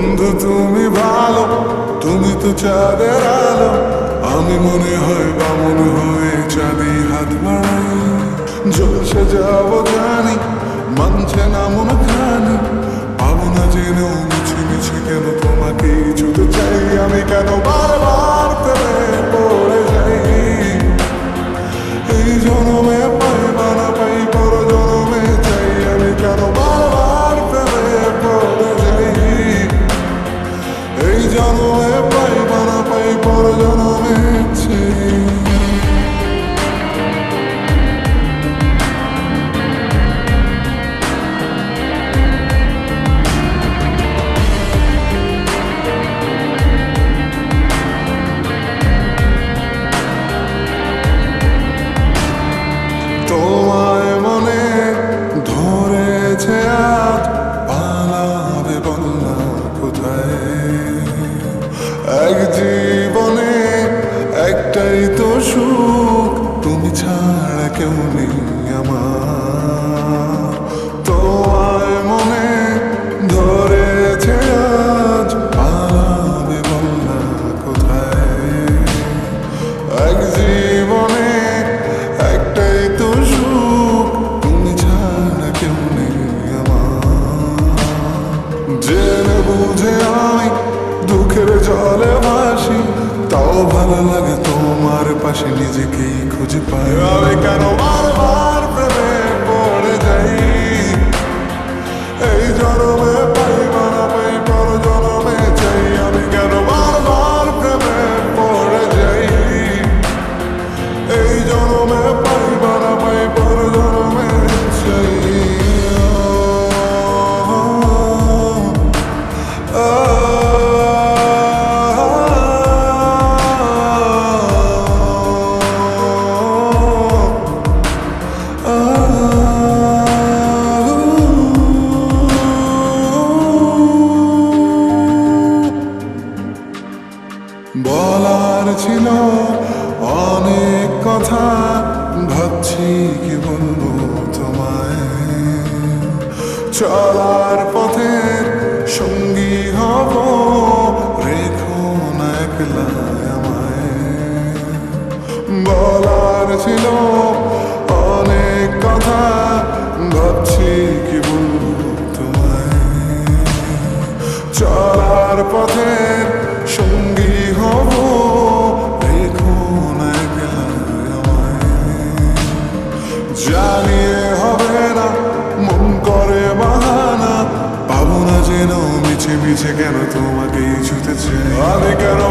বন্ধু তুমি ভালো, তুমি তো চাঁদের আলো। আমি মনে হয় বামন হয়ে চাঁদি হাত বাড়াই। জলসে যাব জানি, মানছে না মন খানি। পাবো না জেনেও মিছে মিছে কেন তোমাকে ছুতে চাই। আমি কেন বারবার প্রেমে পড়ে যাই। এই জনমে পাই বা না পাই, পর জনমে চাই। আমি কেন বারবার প্রেমে পড়ে যাই। এই জনমে পাই বা না পাই, পর জনমে চাই। তোমায় মনে ধরেছে আজ, পালাবে বলনা কোথায়। এক জীবনে একটাই তো সুখ, তুমি ছাড়া কেউ নেই আমার। তোমায় মনে ধরেছে আজ, পালাবে বলনা কোথায়। এক জীবনে একটাই তো সুখ, তুমি ছাড়া কেউ নেই আমার। জেনে বুঝে আমি দুঃখের জলে ভাসি, তাও ভালো লাগে তোমার পাশে নিজেকেই খুঁজে পাই। আমি কেন বারবার প্রেমে পড়ে যাই। এই জনমে পাই বা না পাই, পর জনমে চাই। আমি কেন বারবার প্রেমে পড়ে যাই। এই জনমে পাই বা না পাই, পর জনমে চাই। বলার ছিল অনেক কথা, ভাবছি কি বলবো তোমায়। চলার পথের সঙ্গী হব, রেখো না একলা আমায়। বলার ছিল অনেক কথা, ভাবছি কি বলবো তোমায়। চলার পথের সঙ্গী হব, রেখো না একলা আমায়। জানিয়ে হবে না, মন করে বাহানা। পাবো না যেন মিছে মিছে কেন তোমাকেই ছুতেছে। আমি কেন